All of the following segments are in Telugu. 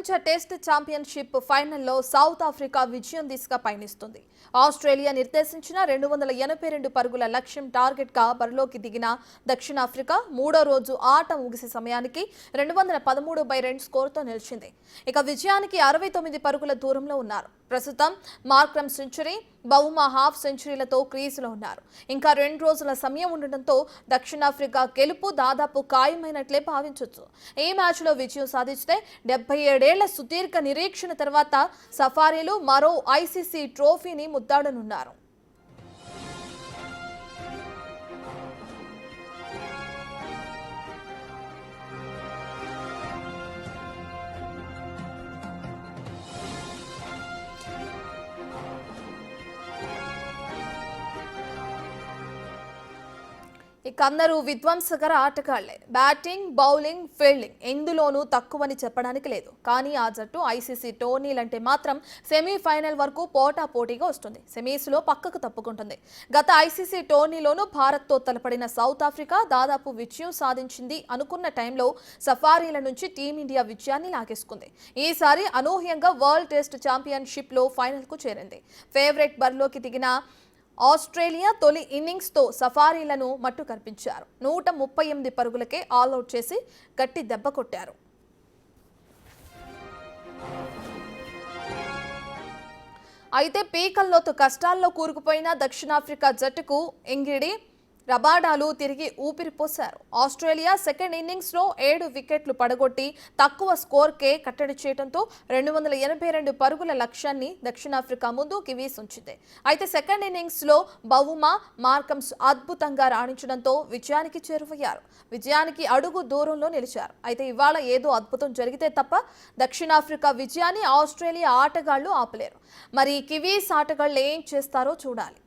ప్రపంచ టెస్ట్ ఛాంపియన్షిప్ ఫైనల్లో సౌత్ ఆఫ్రికా విజయం దిశగా పయనిస్తుంది. ఆస్ట్రేలియా నిర్దేశించిన 282 పరుగుల లక్ష్యం టార్గెట్గా బరిలోకి దిగిన దక్షిణాఫ్రికా మూడో రోజు ఆట ముగిసే సమయానికి 213/2 స్కోరుతో నిలిచింది. ఇక విజయానికి 69 పరుగుల దూరంలో ఉన్నారు. ప్రస్తుతం మార్క్రమ్ సెంచరీ, బౌమా హాఫ్ సెంచరీలతో క్రీజులో ఉన్నారు. ఇంకా 2 రోజుల సమయం ఉండడంతో దక్షిణాఫ్రికా గెలుపు దాదాపు ఖాయమైనట్లే భావించవచ్చు. ఈ మ్యాచ్లో విజయం సాధిస్తే 77 ఏళ్ల సుదీర్ఘ నిరీక్షణ తర్వాత సఫారీలు మరో ఐసీసీ ట్రోఫీని ముద్దాడనున్నారు. ఇక అందరూ విధ్వంసకర ఆటగాళ్లే. బ్యాటింగ్, బౌలింగ్, ఫీల్డింగ్ ఎందులోనూ తక్కువని చెప్పడానికి లేదు. కానీ ఆ జట్టు ఐసీసీ టోర్నీలంటే మాత్రం సెమీఫైనల్ వరకు పోటాపోటీగా వస్తుంది. సెమీస్లో పక్కకు తప్పుకుంటుంది. గత ఐసీసీ టోర్నీలోనూ భారత్తో తలపడిన సౌత్ ఆఫ్రికా దాదాపు విజయం సాధించింది అనుకున్న టైంలో సఫారీల నుంచి టీమిండియా విజయాన్ని లాగేసుకుంది. ఈసారి అనూహ్యంగా వరల్డ్ టెస్ట్ ఛాంపియన్షిప్లో ఫైనల్కు చేరింది. ఫేవరెట్ బరిలోకి దిగిన ఆస్ట్రేలియా తొలి ఇన్నింగ్స్తో సఫారీలను మట్టు కనిపించారు. 138 పరుగులకే ఆల్అౌట్ చేసి గట్టి దెబ్బ కొట్టారు. అయితే పీకల్లోతు కష్టాల్లో కూరుకుపోయిన దక్షిణాఫ్రికా జట్టుకు ఎంగిడి రబాడాలు తిరిగి ఊపిరిపోశారు. ఆస్ట్రేలియా సెకండ్ ఇన్నింగ్స్లో 7 వికెట్లు పడగొట్టి తక్కువ స్కోర్కే కట్టడి చేయడంతో 282 పరుగుల లక్ష్యాన్ని దక్షిణాఫ్రికా ముందు కివీస్ ఉంచింది. అయితే సెకండ్ ఇన్నింగ్స్లో బౌమా, మార్కమ్స్ అద్భుతంగా రాణించడంతో విజయానికి చేరువయ్యారు. విజయానికి అడుగు దూరంలో నిలిచారు. అయితే ఇవాళ ఏదో అద్భుతం జరిగితే తప్ప దక్షిణాఫ్రికా విజయాన్ని ఆస్ట్రేలియా ఆటగాళ్లు ఆపలేరు. మరి కివీస్ ఆటగాళ్లు ఏం చేస్తారో చూడాలి.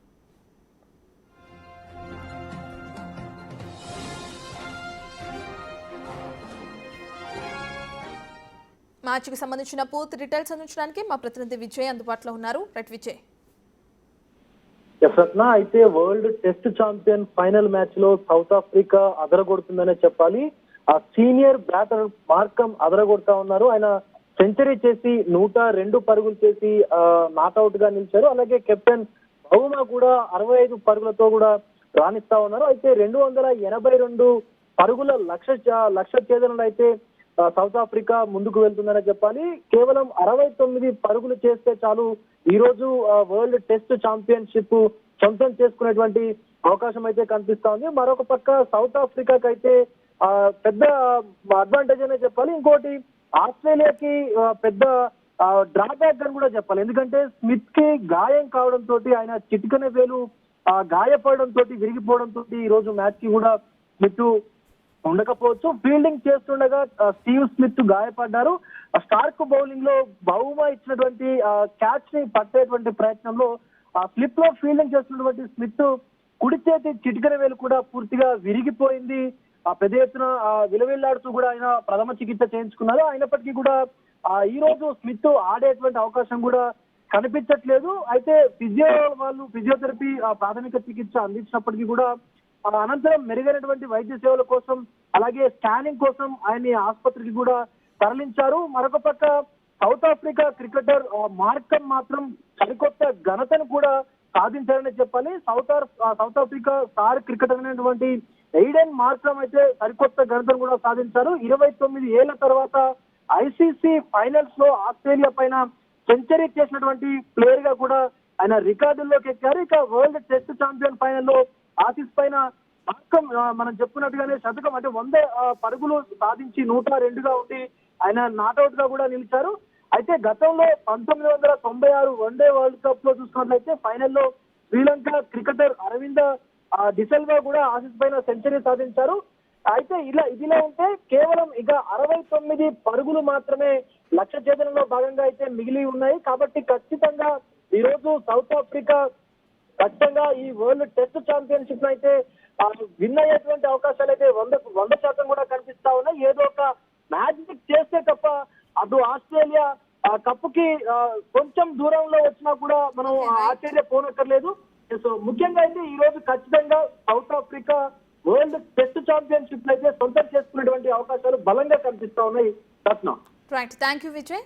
మ్యాచ్ కి సంబంధించిన పూర్తి డీటెయిల్స్ అందించడానికి మా ప్రతినిధి విజయ్ అందుబాటులో ఉన్నారు. రైట్ విజయ్. అయితే world test champion final match లో సౌత్ ఆఫ్రికా అదరగొడుతుందనే చెప్పాలి. ఆ సీనియర్ బ్యాటర్ మార్కమ్ అదరగొడతా ఉన్నారు. ఆయన సెంచరీ చేసి 102 పరుగులు చేసి నాట్అవుట్ గా నిలిచారు. అలాగే కెప్టెన్ బౌమా కూడా 65 పరుగులతో కూడా రాణిస్తా ఉన్నారు. అయితే 282 పరుగుల లక్ష్య ఛేదనలో అయితే సౌత్ ఆఫ్రికా ముందుకు వెళ్తుందనే చెప్పాలి. కేవలం 69 పరుగులు చేస్తే చాలు ఈ రోజు వరల్డ్ టెస్ట్ ఛాంపియన్షిప్ సొంతం చేసుకునేటువంటి అవకాశం అయితే కనిపిస్తా ఉంది. మరొక పక్క సౌత్ ఆఫ్రికాకి అయితే పెద్ద అడ్వాంటేజ్ అనే చెప్పాలి. ఇంకోటి ఆస్ట్రేలియాకి పెద్ద డ్రాబ్యాక్ అని కూడా చెప్పాలి. ఎందుకంటే స్మిత్ కి గాయం కావడంతో ఆయన చిటికన వేలు గాయపడడంతో విరిగిపోవడంతో ఈ రోజు మ్యాచ్ కి కూడా స్మిత్ ఉండకపోవచ్చు. ఫీల్డింగ్ చేస్తుండగా స్టీవ్ స్మిత్ గాయపడ్డారు. స్టార్క్ బౌలింగ్ లో బౌమా ఇచ్చినటువంటి క్యాచ్ ని పట్టేటువంటి ప్రయత్నంలో స్లిప్ లో ఫీల్డింగ్ చేస్తున్నటువంటి స్మిత్ కుడి చేతి చిటికన వేలు కూడా పూర్తిగా విరిగిపోయింది. పెద్ద ఎత్తున విలవిల్లాడుతూ కూడా ఆయన ప్రథమ చికిత్స చేయించుకున్నారు. అయినప్పటికీ కూడా ఈ రోజు స్మిత్ ఆడేటువంటి అవకాశం కూడా కనిపించట్లేదు. అయితే ఫిజియోథెరపీ ప్రాథమిక చికిత్స అందించినప్పటికీ కూడా అనంతరం మెరుగైనటువంటి వైద్య సేవల కోసం అలాగే స్కానింగ్ కోసం ఆయన్ని ఆసుపత్రికి కూడా తరలించారు. మరొక పక్క సౌత్ ఆఫ్రికా క్రికెటర్ మార్కమ్ మాత్రం సరికొత్త ఘనతను కూడా సాధించారని చెప్పాలి. సౌత్ ఆఫ్రికా స్టార్ క్రికెటర్ అయినటువంటి ఎయిడెన్ మార్క్రమ్ అయితే సరికొత్త ఘనతను కూడా సాధించారు. 29 ఏళ్ల తర్వాత ఐసీసీ ఫైనల్స్ లో ఆస్ట్రేలియా పైన సెంచరీ చేసినటువంటి ప్లేయర్ గా కూడా ఆయన రికార్డుల్లోకి ఎక్కారు. ఇక వరల్డ్ టెస్ట్ ఛాంపియన్ ఫైనల్లో ఆసీస్ పైన మార్కమ్ మనం చెప్పుకున్నట్టుగానే శతకం అంటే 100 పరుగులు సాధించి 102గా ఉండి ఆయన నాట్అవుట్ గా కూడా నిలిచారు. అయితే గతంలో 1996 వన్డే వరల్డ్ కప్ లో చూసుకున్నట్లయితే ఫైనల్లో శ్రీలంక క్రికెటర్ అరవింద డిసెల్వా కూడా ఆసీస్ పైన సెంచరీ సాధించారు. అయితే ఇదిలా ఉంటే కేవలం ఇక 69 పరుగులు మాత్రమే లక్ష్య ఛేదనలో భాగంగా అయితే మిగిలి ఉన్నాయి. కాబట్టి ఖచ్చితంగా ఈ రోజు సౌత్ ఆఫ్రికా ఖచ్చితంగా ఈ వరల్డ్ టెస్ట్ ఛాంపియన్షిప్ అయితే విన్ అయ్యేటువంటి అవకాశాలు అయితే 100% కూడా కనిపిస్తా ఉన్నాయి. ఏదో ఒక మ్యాజిక్ చేస్తే తప్ప అటు ఆస్ట్రేలియా కప్పుకి కొంచెం దూరంలో వచ్చినా కూడా మనం ఆశ్చర్యపోనక్కర్లేదు. సో ముఖ్యంగా అయితే ఈ రోజు ఖచ్చితంగా South Africa world test championship అయితే సొంతం చేసుకునేటువంటి అవకాశాలు బలంగా కనిపిస్తా ఉన్నాయి. Ratna. Right, thank you Vijay.